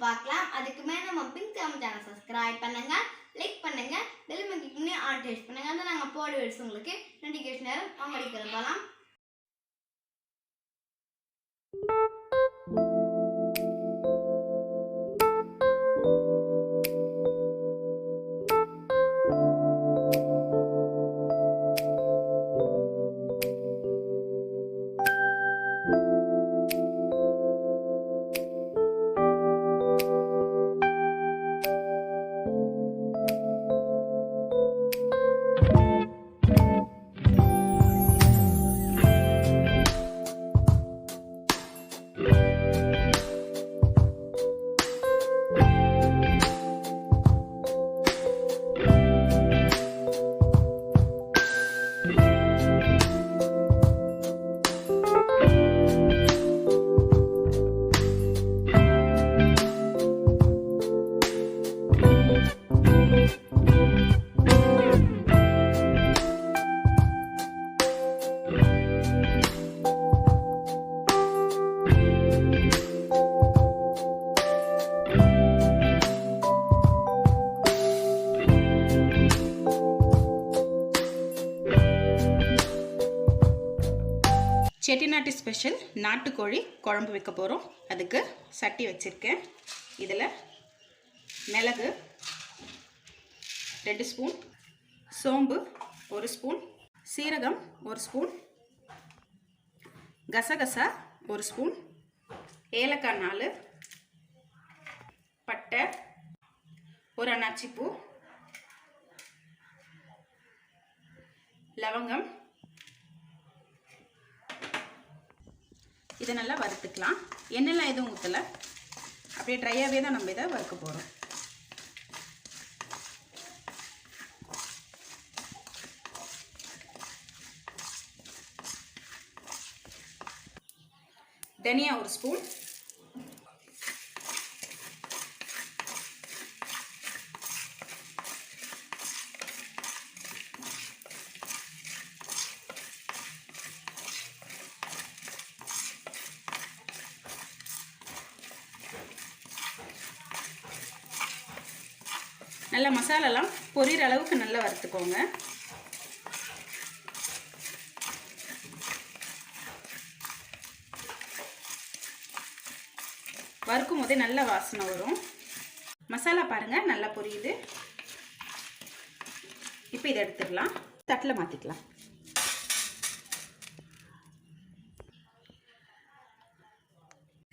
பார்க்கலாம். அதுக்கு மேலே நம்ம பிங்க் சேனல் சப்ஸ்கிரைப் பண்ணுங்க, லைக் பண்ணுங்க, பெல் பட்டன் கிளிக் பண்ணி ஆல் டச் பண்ணுங்க. அதான் நாங்கள் போட வீடியோஸ் உங்களுக்கு நோட்டிஃபிகேஷன் வரும். வாங்க அடிக்கிறது போகலாம். செட்டிநாட்டு ஸ்பெஷல் நாட்டுக்கோழி குழம்பு வைக்க போகிறோம். அதுக்கு சட்டி வச்சுருக்கேன். இதில் மிளகு 2 ஸ்பூன், சோம்பு 1 ஸ்பூன், சீரகம் 1 ஸ்பூன், கசகசா 1 ஸ்பூன், ஏலக்காய் 4, பட்டை, ஒரு அன்னாச்சிப்பூ, லவங்கம். இதை நல்லா வறுத்துக்கலாம். எண்ணெய்லாம் எதுவும் ஊற்றலை, அப்படியே ட்ரையாகவே தான் நம்ம இதை வறுக்க போகிறோம். தனியா 1 ஸ்பூன், நல்லா மசாலாலாம் பொரியிற அளவுக்கு நல்லா வறுத்துக்கோங்க. வறுக்கும் போதே நல்ல வாசனை வரும். மசாலா பாருங்கள் நல்லா பொரியுது. இப்போ இதை எடுத்துடலாம், தட்டில் மாற்றிக்கலாம்.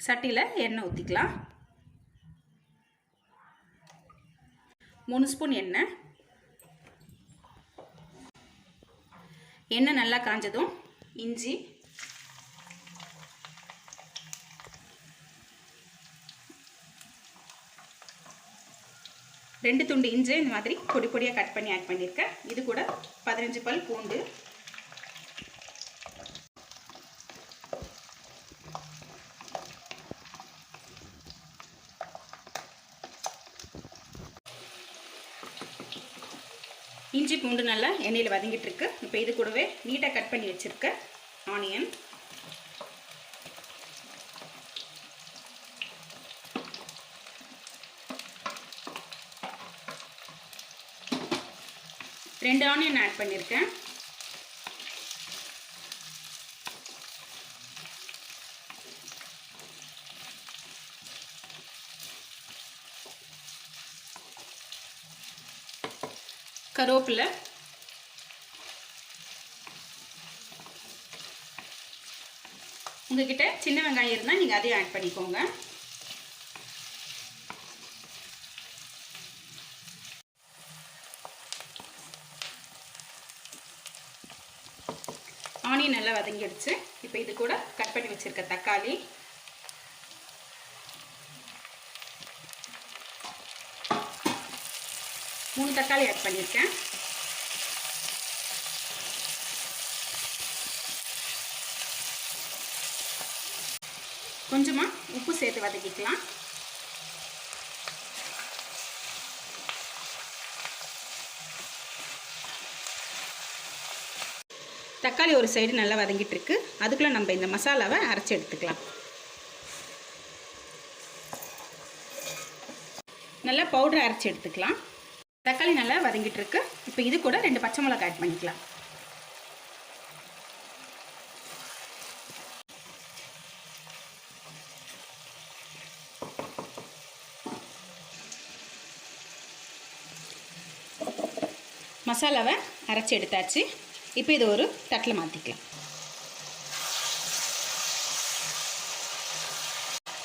சட்டியில் எண்ணெய் ஊற்றிக்கலாம். 3 ஸ்பூன் எண்ணெய். எண்ணெய் நல்லா காஞ்சதும் இஞ்சி, ரெண்டு துண்டு இஞ்சி இந்த மாதிரி பொடி பொடியாக கட் பண்ணி ஆட் பண்ணியிருக்கேன். இது கூட 15 பல் பூண்டு, இஞ்சி பூண்டு நல்லா எண்ணெயில் வதங்கிட்டு இருக்கு. இப்போ இது கூடவே நீட்டாக கட் பண்ணி வச்சிருக்க ஆனியன், ரெண்டு ஆனியன் ஆட் பண்ணியிருக்கேன். கருவேப்பிலை, உங்ககிட்ட சின்ன வெங்காயம் இருந்தால் நீங்கள் அதையும் ஆட் பண்ணிக்கோங்க. ஆனியன் நல்லா வதங்கிடுச்சு. இப்போ இது கூட கட் பண்ணி வச்சிருக்க தக்காளி, மூணு தக்காளி ஆட் பண்ணியிருக்கேன். கொஞ்சமாக உப்பு சேர்த்து வதக்கிக்கலாம். தக்காளி ஒரு சைடு நல்லா வதங்கிட்டு இருக்கு. அதுக்குள்ள நம்ம இந்த மசாலாவை அரைச்சி எடுத்துக்கலாம். நல்லா பவுடர் அரைச்சி எடுத்துக்கலாம். தக்காளி நல்லா வதங்கிட்டு இருக்கு. இப்போ இது கூட 2 பச்சை மிளகாய் ஆட் பண்ணிக்கலாம். மசாலாவை அரைச்சி எடுத்தாச்சு. இப்போ இது ஒரு தட்டில் மாற்றிக்கலாம்.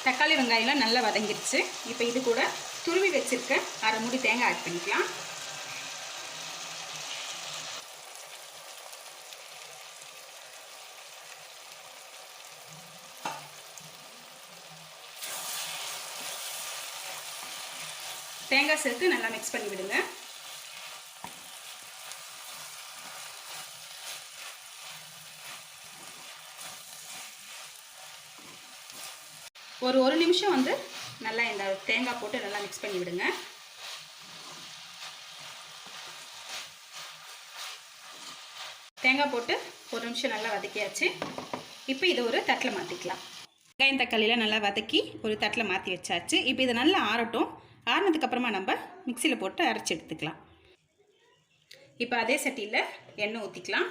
தக்காளி வெங்காயம்லாம் நல்லா வதங்கிடுச்சு. இப்போ இது கூட துருவி வச்சிருக்க 1/2 மூடி தேங்காய் ஆட் பண்ணிக்கலாம். தேங்காய் சேர்த்து நல்லா மிக்ஸ் பண்ணி விடுங்க. ஒரு நிமிஷம் வந்து நல்லா இந்த தேங்காய் போட்டு நல்லா மிக்ஸ் பண்ணி விடுங்க. தேங்காய் போட்டு 1 நிமிஷம் நல்லா வதக்கியாச்சு. இப்போ இதை ஒரு தட்டில் மாற்றிக்கலாம். வெங்காயம் தக்காளியில் நல்லா வதக்கி ஒரு தட்டில் மாற்றி வச்சாச்சு. இப்போ இதை நல்லா ஆறட்டும். ஆறினதுக்கப்புறமா நம்ம மிக்சியில் போட்டு அரைச்சி எடுத்துக்கலாம். இப்போ அதே சட்டியில் எண்ணெய் ஊற்றிக்கலாம்.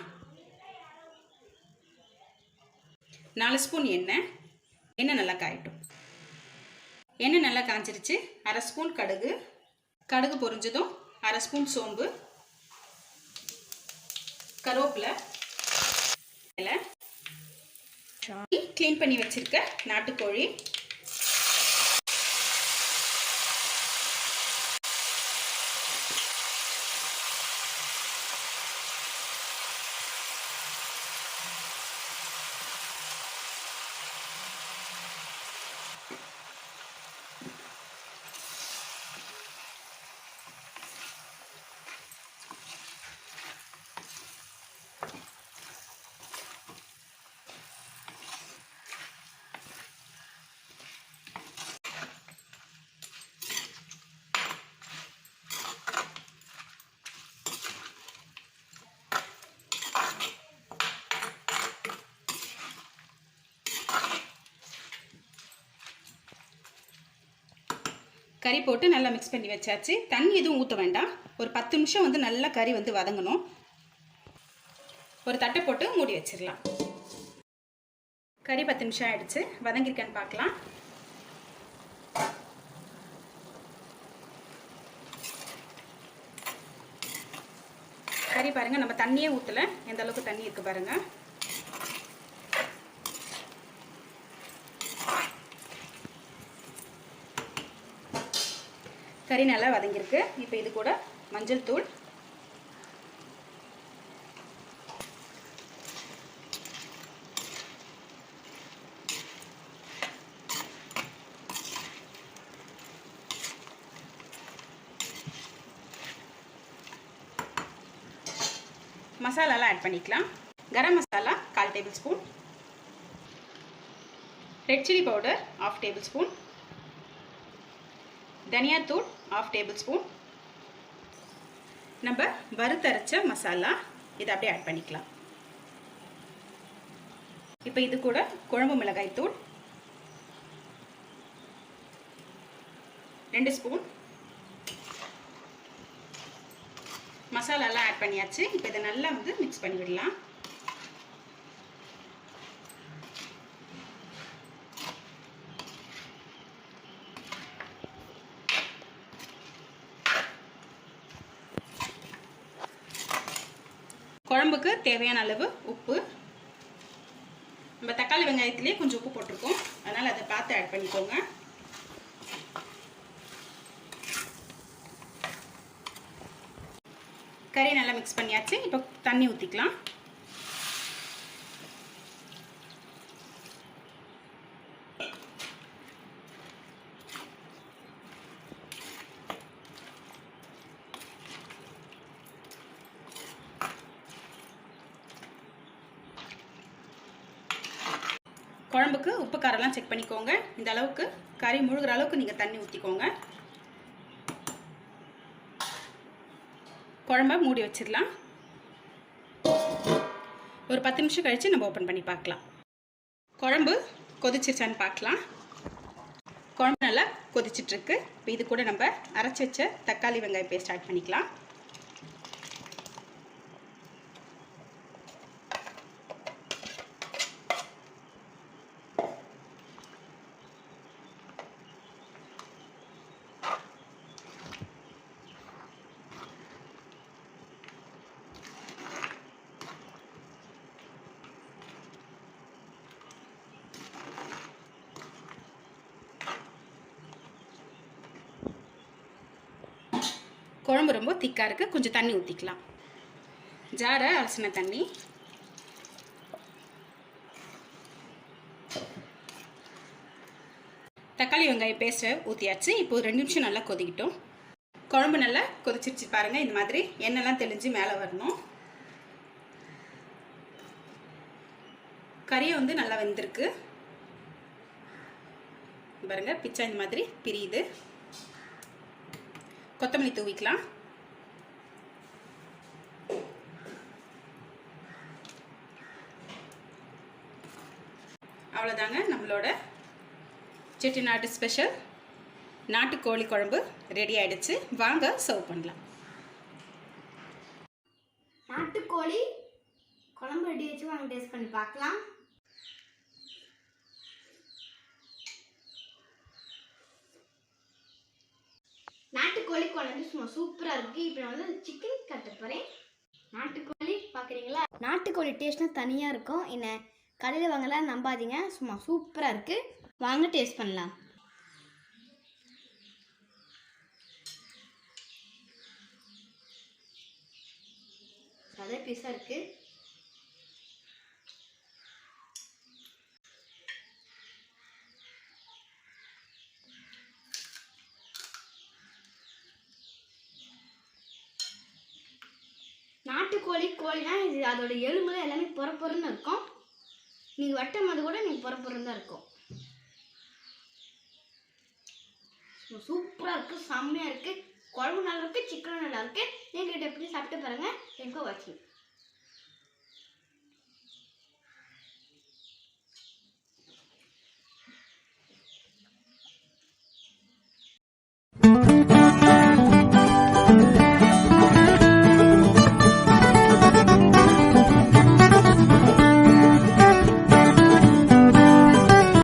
4 ஸ்பூன் எண்ணெய் நல்லா காயட்டும். எண்ணெய் நல்லா காஞ்சிருச்சு. 1/2 ஸ்பூன் கடுகு பொரிஞ்சதும் 1/2 ஸ்பூன் சோம்பு, கருவேப்பிலை, க்ளீன் பண்ணி வச்சிருக்க நாட்டுக்கோழி, கறி போட்டு நல்லா மிக்ஸ் பண்ணி வச்சாச்சு. தண்ணி எதுவும் ஊற்ற வேண்டாம். ஒரு 10 நிமிஷம் வந்து நல்லா கறி வந்து வதங்கணும். ஒரு தட்டை போட்டு மூடி வச்சிடலாம். கறி 10 நிமிஷம் ஆயிடுச்சு. வதங்கிருக்கான்னு பார்க்கலாம். கறி பாருங்கள், நம்ம தண்ணியே ஊற்றலை. எந்த அளவுக்கு தண்ணி இருக்குது பாருங்கள். கறி நல்லா வதங்கியிருக்கு. இப்போ இது கூட மஞ்சள் தூள், மசாலாலாம் ஆட் பண்ணிக்கலாம். Garam masala 1/4 tablespoon, red chilli powder 1/2 tablespoon, தனியாத்தூள் 1/2 டேபிள் ஸ்பூன், நம்ம வறுத்தரைச்ச மசாலா இதை அப்படியே ஆட் பண்ணிக்கலாம். இப்போ இது கூட குழம்பு மிளகாய் தூள் 2 ஸ்பூன், மசாலாலாம் ஆட் பண்ணியாச்சு. இப்போ இதை நல்லா வந்து மிக்ஸ் பண்ணி விடலாம். குழம்புக்கு தேவையான அளவு உப்பு, நம்ம தக்காளி வெங்காயத்திலே கொஞ்சம் உப்பு போட்டிருக்கோம், அதனால் அதை பார்த்து ஆட் பண்ணிக்கோங்க. கறி நல்லா மிக்ஸ் பண்ணியாச்சு. இப்போ தண்ணி ஊற்றிக்கலாம். குழம்புக்கு உப்பு காரெல்லாம் செக் பண்ணிக்கோங்க. இந்த அளவுக்கு கறி முழுகிற அளவுக்கு நீங்கள் தண்ணி ஊற்றிக்கோங்க. குழம்ப மூடி வச்சிடலாம். ஒரு 10 நிமிஷம் கழித்து நம்ம ஓப்பன் பண்ணி பார்க்கலாம். குழம்பு கொதிச்சிருச்சான்னு பார்க்கலாம். குழம்பு நல்லா கொதிச்சிட்ருக்கு. இப்போ இது கூட நம்ம அரைச்சி வச்ச தக்காளி வெங்காயம் பேஸ்ட் ஆட் பண்ணிக்கலாம். குழம்பு ரொம்ப திக்காக இருக்குது, கொஞ்சம் தண்ணி ஊற்றிக்கலாம். ஜாரை அலசின தண்ணி, தக்காளி வெங்காயம் பேஸ்ட்டை ஊற்றியாச்சு. இப்போ 2 நிமிஷம் நல்லா கொதிக்கிட்டோம். குழம்பு நல்லா கொதிச்சிருச்சு பாருங்கள். இந்த மாதிரி எண்ணெய்லாம் தெளிஞ்சு மேலே வரணும். கறியை வந்து நல்லா வெந்திருக்கு பாருங்கள். பிச்சை இந்த மாதிரி பிரியுது. கொத்தமல்லி தூவிக்கலாம். அவ்வளோதாங்க, நம்மளோட செட்டிநாடு ஸ்பெஷல் நாட்டுக்கோழி குழம்பு ரெடி ஆயிடுச்சு. வாங்க சர்வ் பண்ணலாம். நாட்டுக்கோழி குழம்பு ரெடி ஆயிடுச்சு, வாங்க டேஸ்ட் பண்ணி பார்க்கலாம். நாட்டுக்கோழி குழம்பு சும்மா சூப்பராக இருக்குது. இப்போ நான் வந்து சிக்கன் கட்ட போகிறேன். நாட்டுக்கோழி பார்க்குறீங்களா? நாட்டுக்கோழி டேஸ்ட்னா தனியாக இருக்கும். என்ன கடையில் வாங்கலாம் நம்பாதீங்க, சும்மா சூப்பராக இருக்குது. வாங்க டேஸ்ட் பண்ணலாம். அதே பீஸாக இருக்குது. நாட்டுக்கோழி கோழினா இது அதோட எலும்புல எல்லாமே பொறப்பொருன்னு இருக்கும். நீங்கள் வெட்டும் போது கூட நீங்கள் பொறப்பொருன்னு தான் இருக்கும். சூப்பராக இருக்குது, செம்மையாக இருக்குது. குழம்பு நல்லா இருக்குது, சிக்கனும் நல்லா இருக்குது. நீங்கள் எப்படி சாப்பிட்டு பாருங்கள். எனக்கு வாட்சிங்.